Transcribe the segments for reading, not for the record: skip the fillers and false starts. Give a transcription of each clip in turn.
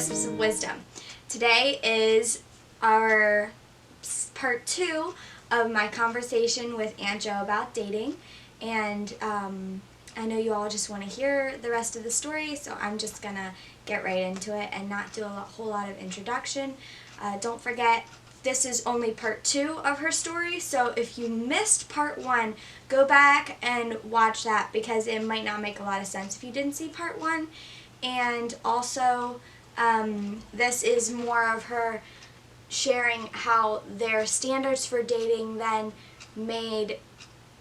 Wisps of Wisdom. Today is our part 2 of my conversation with Aunt Jo about dating, and I know you all just want to hear the rest of the story, so I'm just going to get right into it and not do a whole lot of introduction. Don't forget, this is only part 2 of her story, so if you missed part 1, go back and watch that because it might not make a lot of sense if you didn't see part 1. And also, this is more of her sharing how their standards for dating then made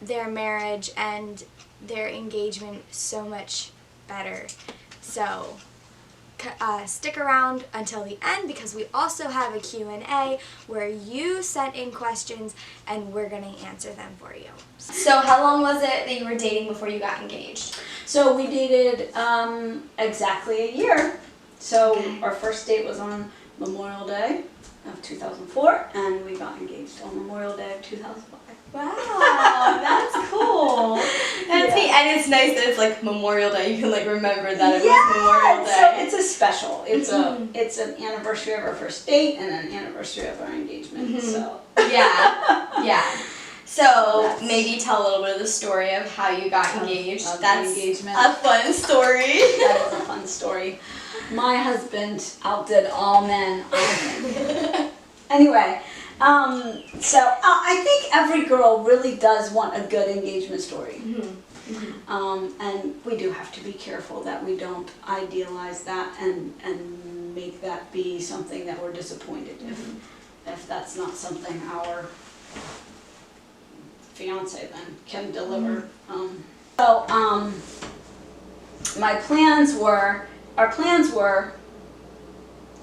their marriage and their engagement so much better. So stick around until the end because we also have a Q&A where you sent in questions and we're going to answer them for you. So how long was it that you were dating before you got engaged? So we dated exactly a year. So our first date was on Memorial Day of 2004 and we got engaged on Memorial Day of 2005. Wow, that's cool. That's neat, and it's nice that it's like Memorial Day. You can like remember that it was Memorial Day. So it's a special. It's an anniversary of our first date and an anniversary of our engagement. So yeah. So maybe tell a little bit of the story of how you got engaged. That's engagement. A fun story. That is a fun story. My husband outdid all men, I think. Anyway. So I think every girl really does want a good engagement story. And we do have to be careful that we don't idealize that and make that be something that we're disappointed if that's not something our fiance then can deliver. Our plans were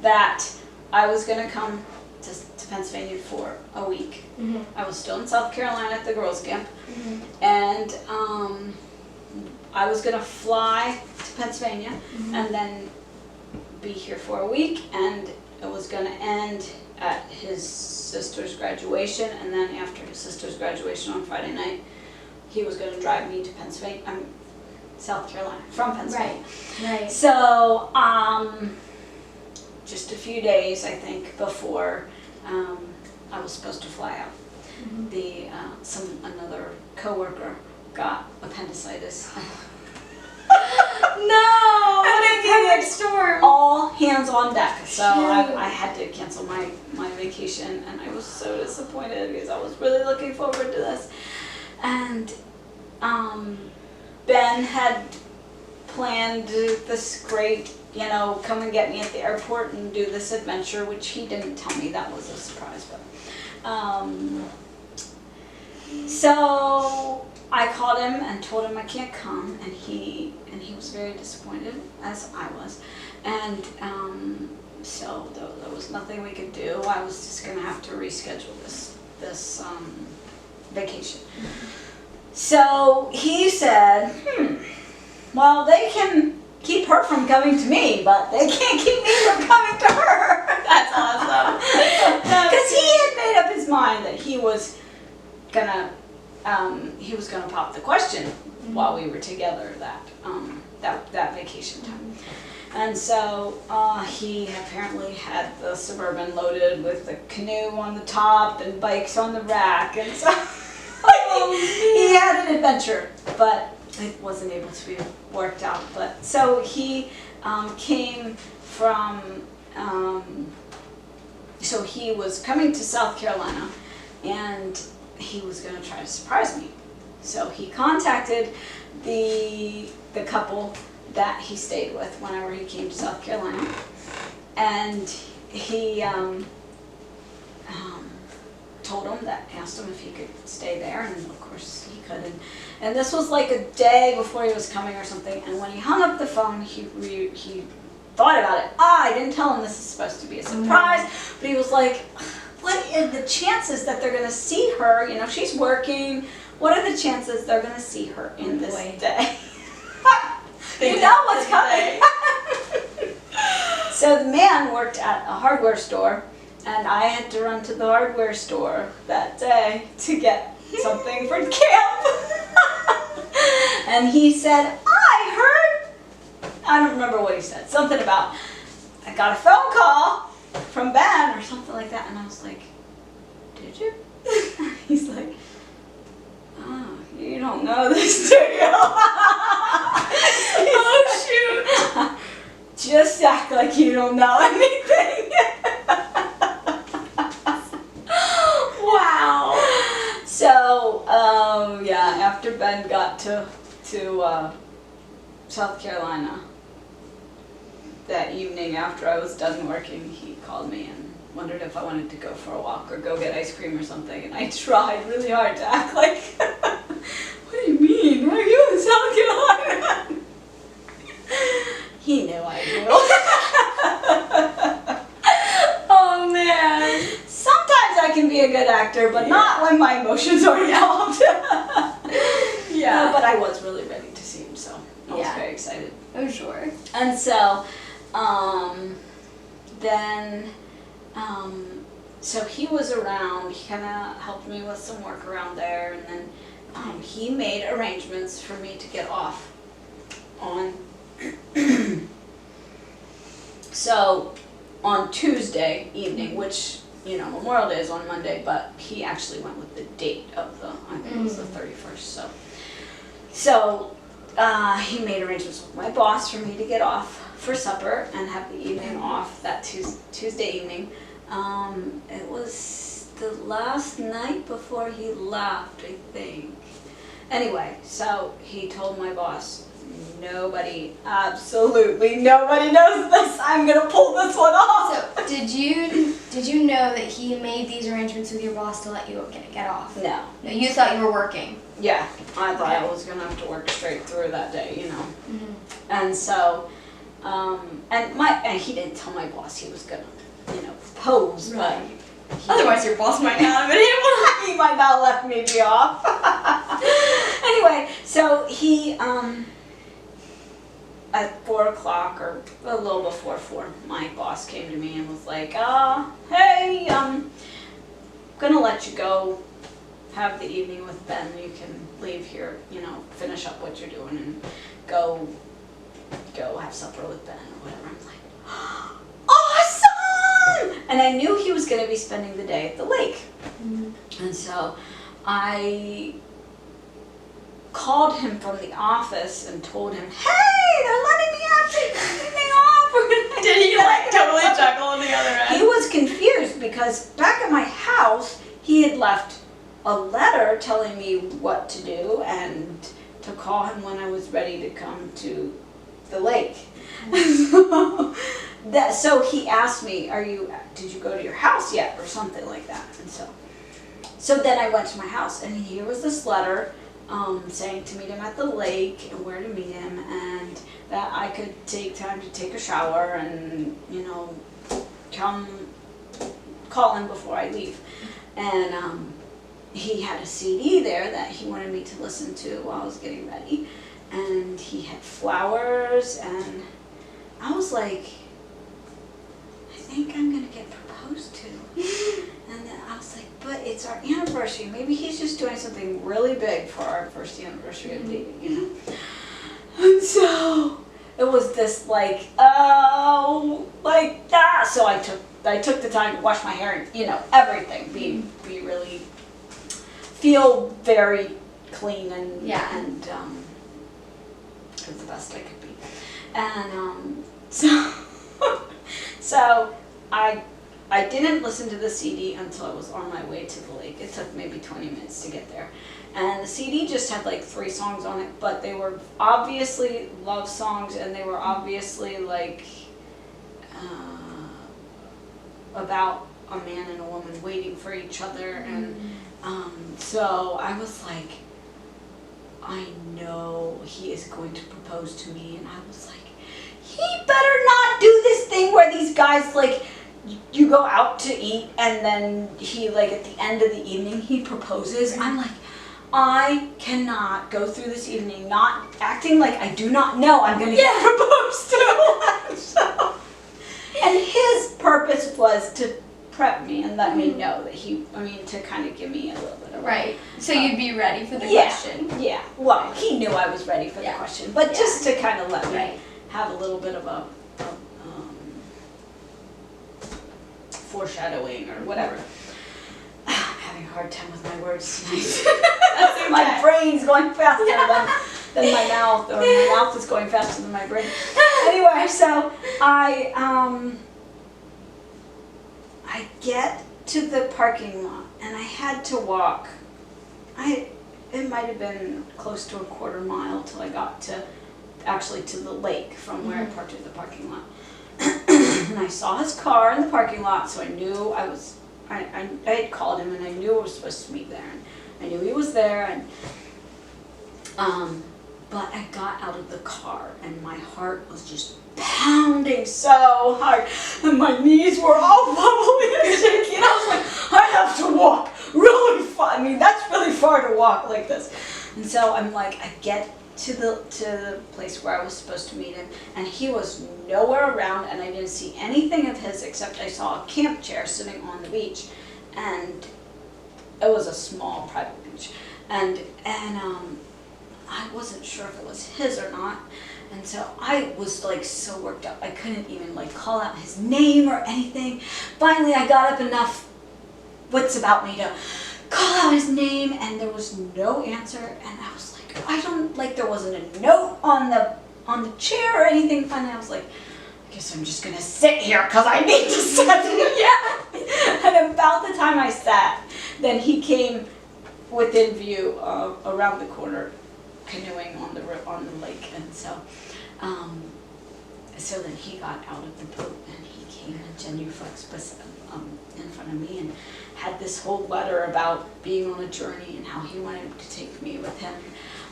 that I was going to come to Pennsylvania for a week. I was still in South Carolina at the girls' camp, and I was going to fly to Pennsylvania and then be here for a week, and it was going to end at his sister's graduation, and then after his sister's graduation on Friday night, he was going to drive me to Pennsylvania, South Carolina, from Pennsylvania. Right. So, just a few days, I think, before I was supposed to fly out, another coworker got appendicitis. No! What a perfect storm! All hands on deck. So I had to cancel my vacation, and I was so disappointed because I was really looking forward to this. And Ben had planned this great, come and get me at the airport and do this adventure, which he didn't tell me. That was a surprise. But so I called him and told him I can't come, and he was very disappointed, as I was. And so there was nothing we could do. I was just going to have to reschedule this vacation. So he said, well, they can keep her from coming to me, but they can't keep me from coming to her. That's awesome. Because he had made up his mind that he was gonna pop the question while we were together that vacation time. And so he apparently had the Suburban loaded with the canoe on the top and bikes on the rack, and so he had an adventure, but it wasn't able to be worked out. But so he came from, so he was coming to South Carolina, and he was going to try to surprise me. So he contacted the couple that he stayed with whenever he came to South Carolina, and he told him asked him if he could stay there, and of course he could. And this was like a day before he was coming or something, and when he hung up the phone, he thought about it. I didn't tell him this is supposed to be a surprise, but he was like, what are the chances that they're going to see her? She's working. What are the chances they're going to see her in this day? You know what's coming. So the man worked at a hardware store, and I had to run to the hardware store that day to get something for camp. And he said, I don't remember what he said, something about I got a phone call from Ben or something like that, and I was like, did you? He's like, oh, you don't know this, do you? Oh, shoot. Just act like you don't know anything. Wow. So, yeah, after Ben got to South Carolina that evening after I was done working, he called me and wondered if I wanted to go for a walk or go get ice cream or something. And I tried really hard to act like, what do you mean? Are you in South Carolina? He knew I knew. Oh, man. Sometimes I can be a good actor, but not when my emotions are involved. Yeah. But I was really ready to see him, so I was Yeah. very excited. Oh, sure. And so, then, so he was around. He kind of helped me with some work around there, and then he made arrangements for me to get off on. So, on Tuesday evening, which, Memorial Day is on Monday, but he actually went with the date of I think it was the 31st, So, he made arrangements with my boss for me to get off for supper and have the evening off that Tuesday evening. It was the last night before he left, I think. Anyway, so he told my boss, absolutely nobody knows this. I'm gonna pull this one off. So, did you know that he made these arrangements with your boss to let you get off? No. No, you thought you were working. Yeah, I thought I was gonna have to work straight through that day, Mm-hmm. And so, and he didn't tell my boss he was gonna, propose, Right. but Otherwise, your boss might not have been able he might not let me be off. Anyway, so he, at 4 o'clock or a little before 4, my boss came to me and was like, hey, gonna let you go have the evening with Ben. You can leave here, finish up what you're doing and go have supper with Ben or whatever. I'm like, awesome! And I knew he was gonna be spending the day at the lake. Mm-hmm. And so I called him from the office and told him, hey, they're letting me have the evening off. Did he totally chuckle on the other end? He was confused because back at my house, he had left a letter telling me what to do and to call him when I was ready to come to the lake. So he asked me, did you go to your house yet or something like that? And so then I went to my house and here was this letter saying to meet him at the lake and where to meet him and that I could take time to take a shower and, come call him before I leave. And he had a CD there that he wanted me to listen to while I was getting ready. And he had flowers and I was like, I think I'm going to get proposed to. And then I was like, but it's our anniversary. Maybe he's just doing something really big for our first anniversary of dating, And so it was this so I took the time to wash my hair and, everything, be really, feel very clean and it was the best I could be. And so I didn't listen to the CD until I was on my way to the lake. It took maybe 20 minutes to get there. And the CD just had 3 songs on it, but they were obviously love songs and they were obviously about a man and a woman waiting for each other. And so I was like, I know he is going to propose to me. And I was like, he better not do this thing where these guys you go out to eat and then he at the end of the evening he proposes. I'm like, I cannot go through this evening not acting like I do not know I'm going to get proposed to. And his purpose was to prep me and let me know that to kind of give me a little bit of So you'd be ready for the question. Yeah. Well, he knew I was ready for the question, but just to kind of let me have a little bit of a foreshadowing or whatever. I'm having a hard time with my words tonight. My brain's going faster than my mouth, or my mouth is going faster than my brain. Anyway, so I get to the parking lot and I had to walk. It might have been close to a quarter mile till I got to the lake from where I parked at the parking lot. And I saw his car in the parking lot, so I knew I had called him and I knew I was supposed to meet there. And I knew he was there, and but I got out of the car and my heart was just pounding so hard and my knees were all bubbly and shaky, and I was like, I have to walk really far. I mean, that's really far to walk like this. And so I'm like, I get to the place where I was supposed to meet him, and he was nowhere around, and I didn't see anything of his except I saw a camp chair sitting on the beach, and it was a small private beach, and I wasn't sure if it was his or not, and so I was like so worked up I couldn't even like call out his name or anything. Finally I got up enough wits about me to call out his name, and there was no answer, and I was like, there wasn't a note on the chair or anything. Finally I was like, I guess I'm just gonna sit here because I need to sit. Yeah. And about the time I sat, then he came within view around the corner, canoeing on the lake, and so then he got out of the boat and he came and genuflexed in front of me and had this whole letter about being on a journey and how he wanted to take me with him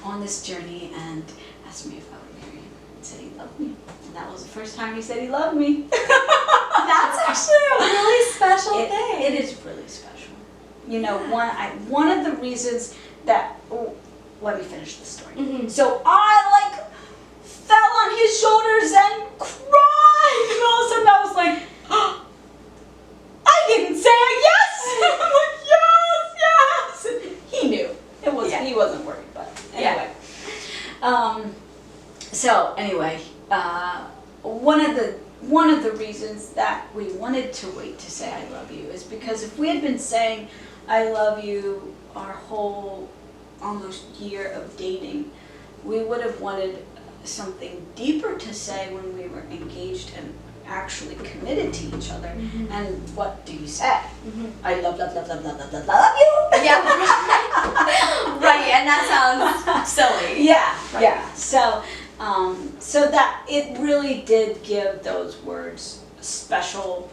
on this journey, and asked me if I would marry him, and said he loved me. And that was the first time he said he loved me. That's actually a really special thing. It is really special. You know, one of the reasons that, let me finish the story. Mm-hmm. So I like fell on his shoulders and cried, and all of a sudden I was like, oh, I didn't say a yes. I'm like, yes, yes. And he knew. He wasn't worried, but anyway. So anyway, one of the reasons that we wanted to wait to say I love you is because if we had been saying I love you our whole almost year of dating, we would have wanted something deeper to say when we were engaged and actually committed to each other. Mm-hmm. And what do you say? Mm-hmm. I love you. Yeah. Right, and that sounds silly. Yeah, Right. yeah. So that it really did give those words special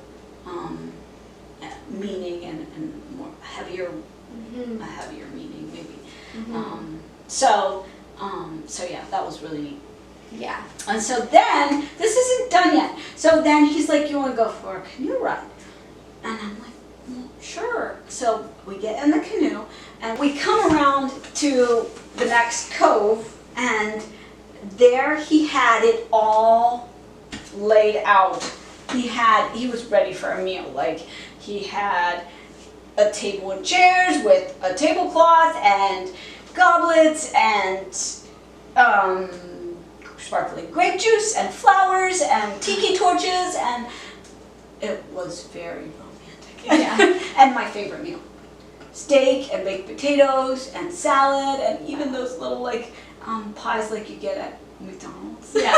meaning and more heavier, Mm-hmm. a heavier meaning maybe. Mm-hmm. So yeah, that was really neat. Yeah. And so then, this isn't done yet. So then he's like, you want to go for a canoe ride? And I'm like, well, sure. So we get in the canoe and we come around to the next cove, and there he had it all laid out. He was ready for a meal. Like, he had a table and chairs with a tablecloth and goblets and sparkling grape juice and flowers and tiki torches, and it was very romantic. Yeah. And my favorite meal. Steak and baked potatoes and salad and even those little like pies like you get at McDonald's. Yeah.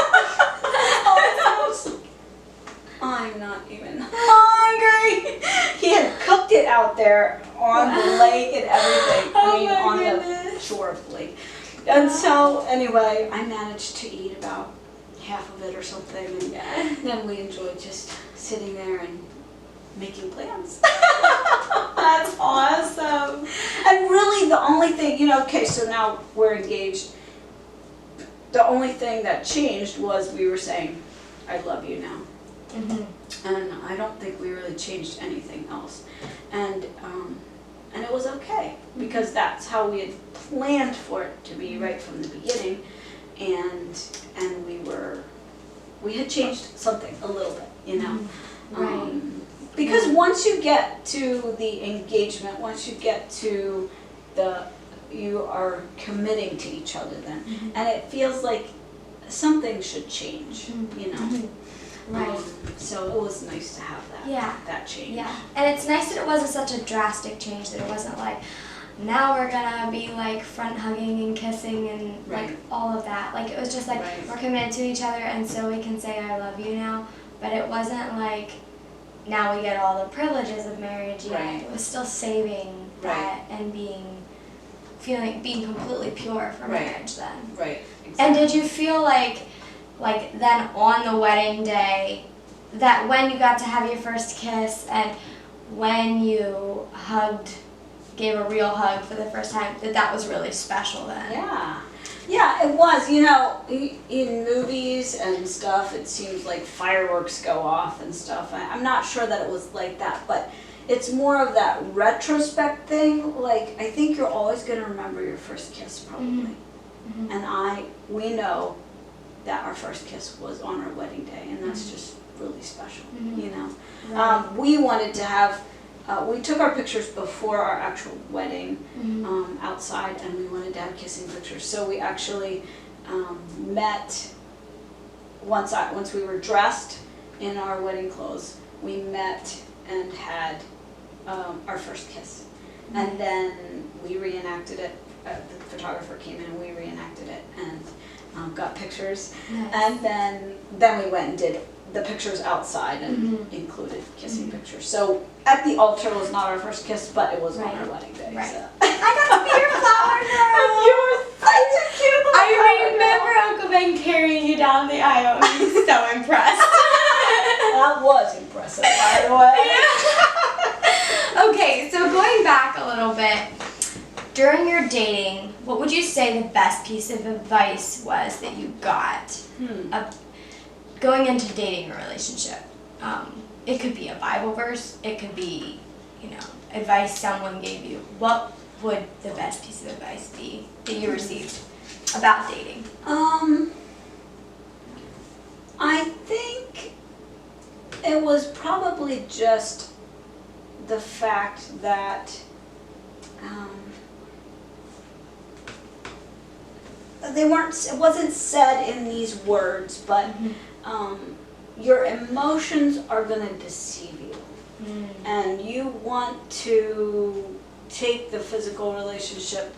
Oh, I'm not even hungry. He had cooked it out there on the lake and everything. On the shore of the lake. And so, anyway, I managed to eat about half of it or something, and then we enjoyed just sitting there and making plans. That's awesome. And really the only thing, okay, so now we're engaged. The only thing that changed was we were saying, I love you now. Mm-hmm. And I don't think we really changed anything else. And it was okay, because that's how we had planned for it to be right from the beginning. And we had changed something a little bit, Right. Because once you get to the engagement, once you get to you are committing to each other then. Mm-hmm. And it feels like something should change, Mm-hmm. Right. So it was nice to have that. Yeah. That change. Yeah, and it's nice that it wasn't such a drastic change, that it wasn't like, now we're gonna be like front hugging and kissing and like Right. all of that. Like it was just like, Right. we're committed to each other and so we can say I love you now. But it wasn't like, now we get all the privileges of marriage yet. Right. It was still saving that and being completely pure for Right. marriage then. Right. Exactly. And did you feel like then on the wedding day, that when you got to have your first kiss and when you gave a real hug for the first time, that was really special then? Yeah. Yeah, it was. You know, in movies and stuff, it seems like fireworks go off and stuff. I'm not sure that it was like that, but it's more of that retrospect thing. Like, I think you're always going to remember your first kiss, probably. Mhm. And we know that our first kiss was on our wedding day, and that's just really special, you know. Right. We wanted to have, we took our pictures before our actual wedding outside, and we wanted to have kissing pictures. So we actually met, once we were dressed in our wedding clothes, we met and had our first kiss. And then we reenacted it. The photographer came in and we reenacted it and got pictures. Nice. And then we went and did the pictures outside and included kissing pictures. So at the altar was not our first kiss, but it was on our wedding day. Right. So. I got to be your flower girl. You were such a cute little I flower remember girl. Uncle Ben carrying you down the aisle. He was so impressed. That was impressive, by the way. Okay, so going back a little bit, during your dating, what would you say the best piece of advice was that you got going into dating a relationship? It could be a Bible verse, it could be, advice someone gave you. What would the best piece of advice be that you received about dating? I think it was probably just the fact that it wasn't said in these words, but your emotions are going to deceive you. And you want to take the physical relationship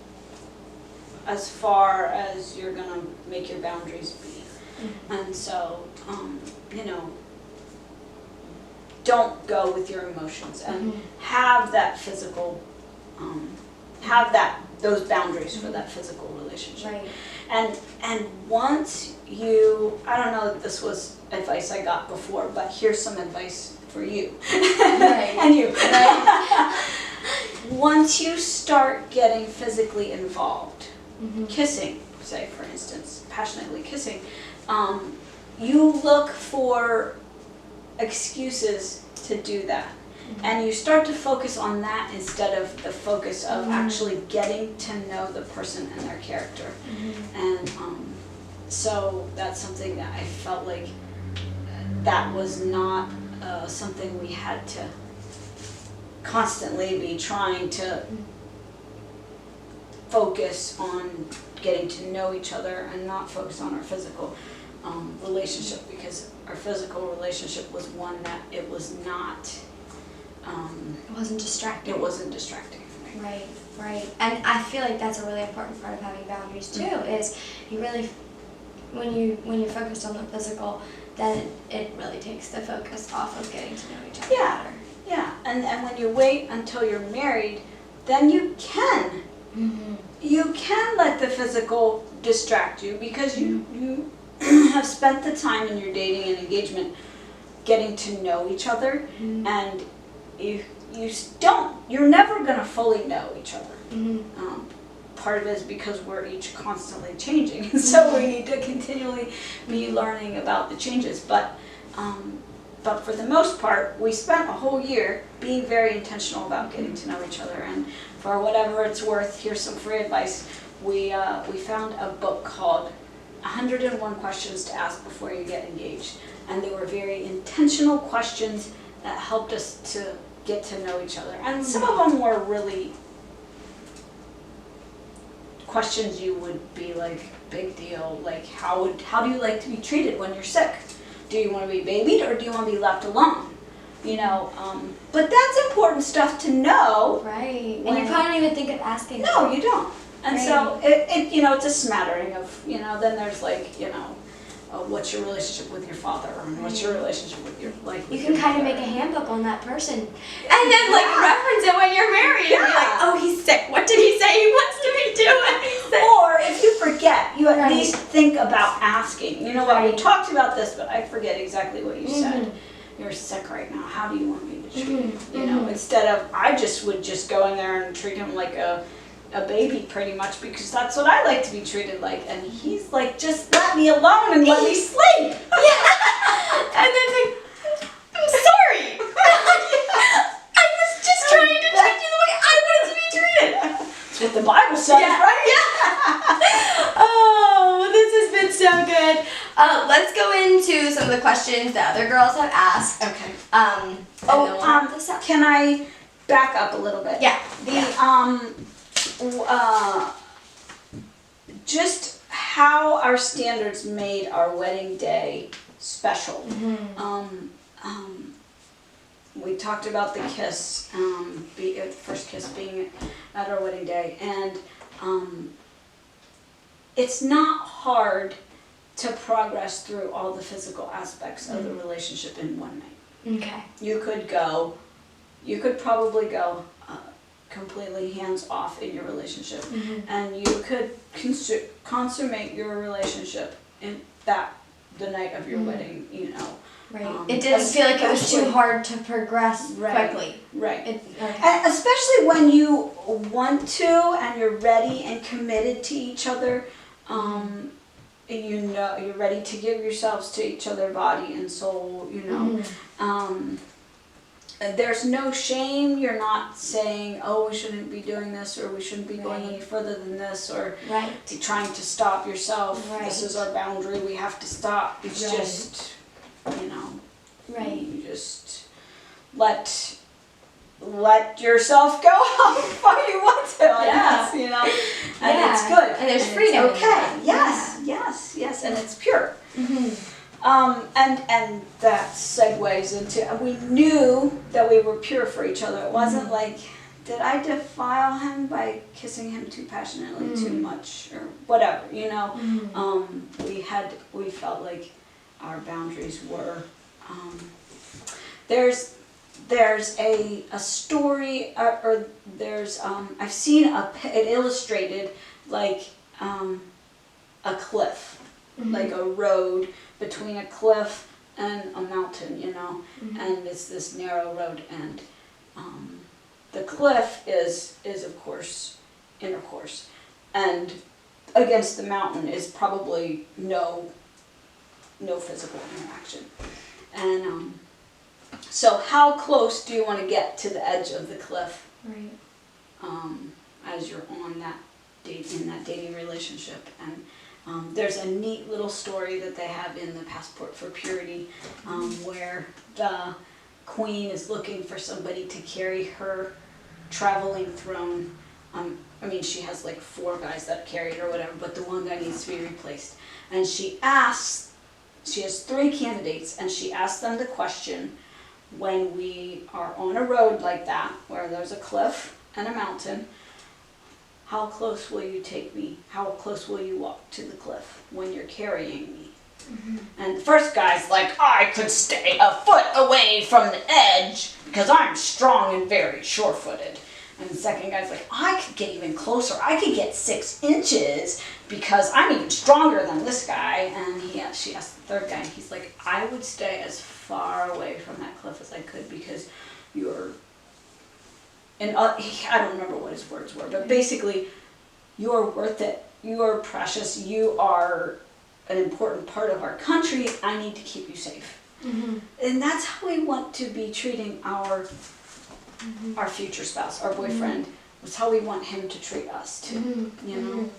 as far as you're going to make your boundaries be. And so, don't go with your emotions and have that physical, those boundaries for that physical relationship. Right. And once you, I don't know if this was advice I got before, but here's some advice for you. Right. And you. Right. Once you start getting physically involved, kissing, say for instance, passionately kissing, you look for excuses to do that. And you start to focus on that instead of the focus of actually getting to know the person and their character. And so that's something that I felt like that was not something we had to constantly be trying to focus on getting to know each other and not focus on our physical relationship, because our physical relationship was one that it was not It wasn't distracting. it wasn't distracting for me. Right. And I feel like that's a really important part of having boundaries too, is you really, when you're focused on the physical, then it really takes the focus off of getting to know each other better. Yeah, and when you wait until you're married, then you can let the physical distract you, because you have spent the time in your dating and engagement getting to know each other, and you're never going to fully know each other. Part of it is because we're each constantly changing, and so we need to continually be learning about the changes. But for the most part, we spent a whole year being very intentional about getting to know each other. And for whatever it's worth, here's some free advice. We found a book called 101 Questions to Ask Before You Get Engaged. And they were very intentional questions that helped us to get to know each other. And some of them were really questions you would be like, big deal, like how do you like to be treated when you're sick? Do you want to be babied or do you want to be left alone? You know, but that's important stuff to know. Right. When- And you probably don't even think of asking. No, you don't. And Right. so it you know, it's a smattering of, you know, then there's like, you know, what's your relationship with your father, and what's your relationship with your like. You with can your kind of mother. make a handbook on that person, and then like reference it when you're married, and be like, Yeah. oh, he's sick. What did he say he wants to be doing? He's sick. Or if you forget, you at Right. least think about asking. You know what? We Right. talked about this, but I forget exactly what you said. Mhm. You're sick right now. How do you want me to treat you? Mhm. You know, instead of I just would just go in there and treat him like a baby pretty much because that's what I like to be treated like. And he's like, just let me alone and let me sleep. Yeah. And then like, I'm sorry. I was just trying to treat you the way I wanted to be treated. That's what the Bible says, Yeah. right? Oh, this has been so good. Let's go into some of the questions that other girls have asked. Okay. And then we'll wrap this up. Can I back up a little bit? Yeah. Just how our standards made our wedding day special. We talked about the kiss, the first kiss being at our wedding day, and it's not hard to progress through all the physical aspects of the relationship in one night. Okay. You could probably go completely hands off in your relationship, and you could consummate your relationship in the night of your wedding. You know, Right. It didn't feel like it was too especially- hard to progress Right. quickly. right? Okay. And especially when you want to and you're ready and committed to each other, and you know you're ready to give yourselves to each other, body and soul. You know. There's no shame. You're not saying, oh, we shouldn't be doing this, or we shouldn't be going any further than this, or Right. trying to stop yourself. Right. This is our boundary. We have to stop. It's Right. just, you know, Right. you just let yourself go how far you want to. I guess, you know, and Yeah. it's good. And there's it's freedom in okay. that. Yes, and it's pure. Mm-hmm. And that segues into, we knew that we were pure for each other. It wasn't like, did I defile him by kissing him too passionately, too much, or whatever, you know? We felt like our boundaries were, there's a story, or there's, I've seen it illustrated like a cliff, like a road between a cliff and a mountain, you know, and it's this narrow road, and the cliff is of course intercourse, and against the mountain is probably no physical interaction, and so how close do you want to get to the edge of the cliff? Right. As you're on that dating relationship, and there's a neat little story that they have in the Passport for Purity, where the queen is looking for somebody to carry her traveling throne. I mean, she has like 4 guys that carry it or whatever, but the one guy needs to be replaced. And she has 3 candidates, and she asks them the question, when we are on a road like that, where there's a cliff and a mountain, how close will you take me? How close will you walk to the cliff when you're carrying me? And the first guy's like, I could stay a foot away from the edge because I'm strong and very sure-footed. And the second guy's like, I could get even closer. I could get 6 inches because I'm even stronger than this guy. And she asked the third guy, and he's like, I would stay as far away from that cliff as I could because you're, and I don't remember what his words were, but basically, you're worth it. You are precious. You are an important part of our country. I need to keep you safe. And that's how we want to be treating our future spouse, our boyfriend. That's how we want him to treat us too. You know.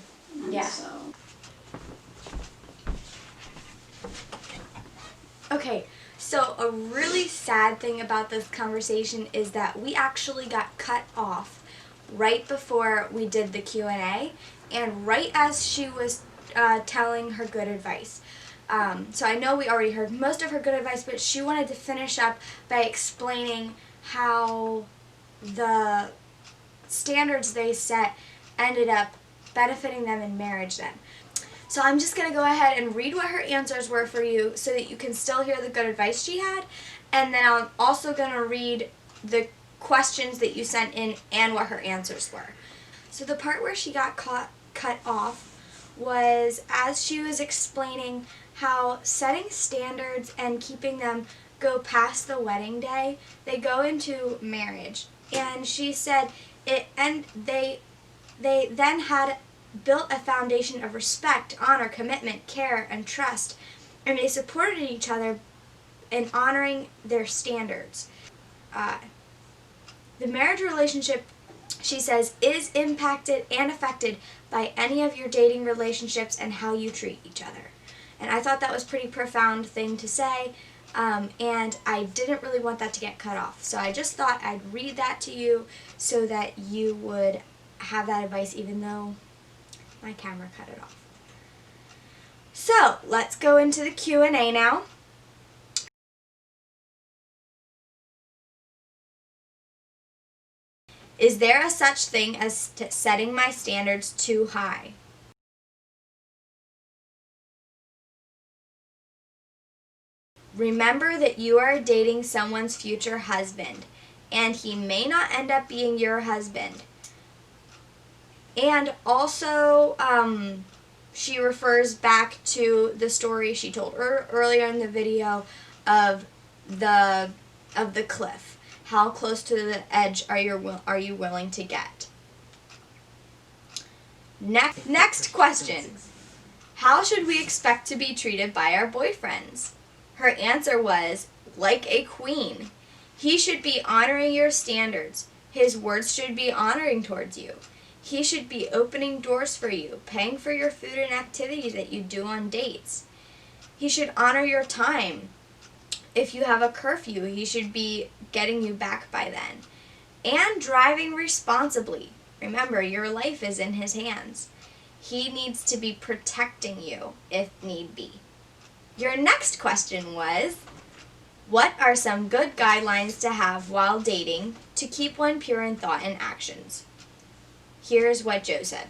And Yeah. So. Okay, so a really sad thing about this conversation is that we actually got cut off right before we did the Q&A, and right as she was telling her good advice. So I know we already heard most of her good advice, but she wanted to finish up by explaining how the standards they set ended up benefiting them in marriage then. So I'm just going to go ahead and read what her answers were for you so that you can still hear the good advice she had. And then I'm also going to read the questions that you sent in and what her answers were. So the part where she got cut off was as she was explaining how setting standards and keeping them go past the wedding day, they go into marriage. And she said they then had built a foundation of respect, honor, commitment, care, and trust, and they supported each other in honoring their standards. The marriage relationship, she says, is impacted and affected by any of your dating relationships and how you treat each other. And I thought that was a pretty profound thing to say, and I didn't really want that to get cut off. So I just thought I'd read that to you so that you would have that advice even though my camera cut it off. So let's go into the Q&A now. Is there a such thing as setting my standards too high? Remember that you are dating someone's future husband, and he may not end up being your husband. And also, she refers back to the story she told earlier in the video of the cliff. How close to the edge are you willing to get? Next question. How should we expect to be treated by our boyfriends? Her answer was, like a queen. He should be honoring your standards. His words should be honoring towards you. He should be opening doors for you, paying for your food and activities that you do on dates. He should honor your time. If you have a curfew, he should be getting you back by then. And driving responsibly. Remember, your life is in his hands. He needs to be protecting you if need be. Your next question was, what are some good guidelines to have while dating to keep one pure in thought and actions? Here's what Joe said.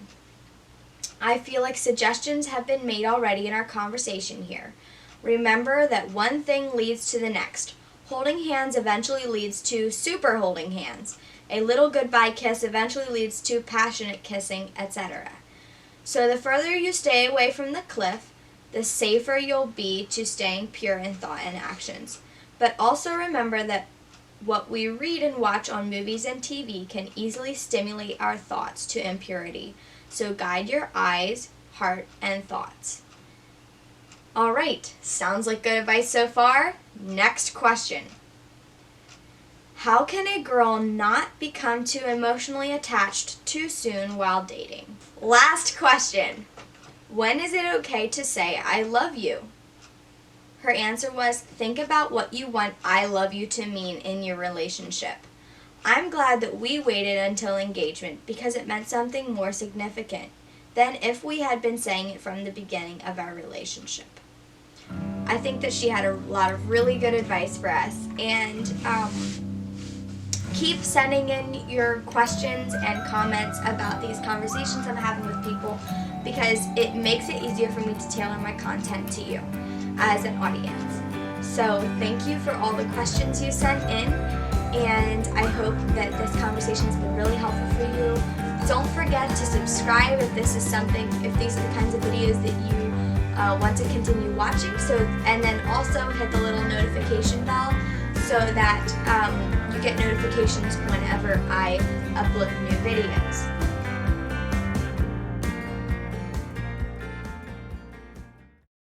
I feel like suggestions have been made already in our conversation here. Remember that one thing leads to the next. Holding hands eventually leads to super holding hands. A little goodbye kiss eventually leads to passionate kissing, etc. So the further you stay away from the cliff, the safer you'll be to staying pure in thought and actions. But also remember that what we read and watch on movies and TV can easily stimulate our thoughts to impurity. So guide your eyes, heart, and thoughts. All right, sounds like good advice so far. Next question. How can a girl not become too emotionally attached too soon while dating? Last question. When is it okay to say I love you? Her answer was, think about what you want I love you to mean in your relationship. I'm glad that we waited until engagement because it meant something more significant than if we had been saying it from the beginning of our relationship. I think that she had a lot of really good advice for us, and keep sending in your questions and comments about these conversations I'm having with people because it makes it easier for me to tailor my content to you as an audience. So thank you for all the questions you sent in, and I hope that this conversation has been really helpful for you. Don't forget to subscribe if these are the kinds of videos that you want to continue watching. And then also hit the little notification bell so that you get notifications whenever I upload new videos.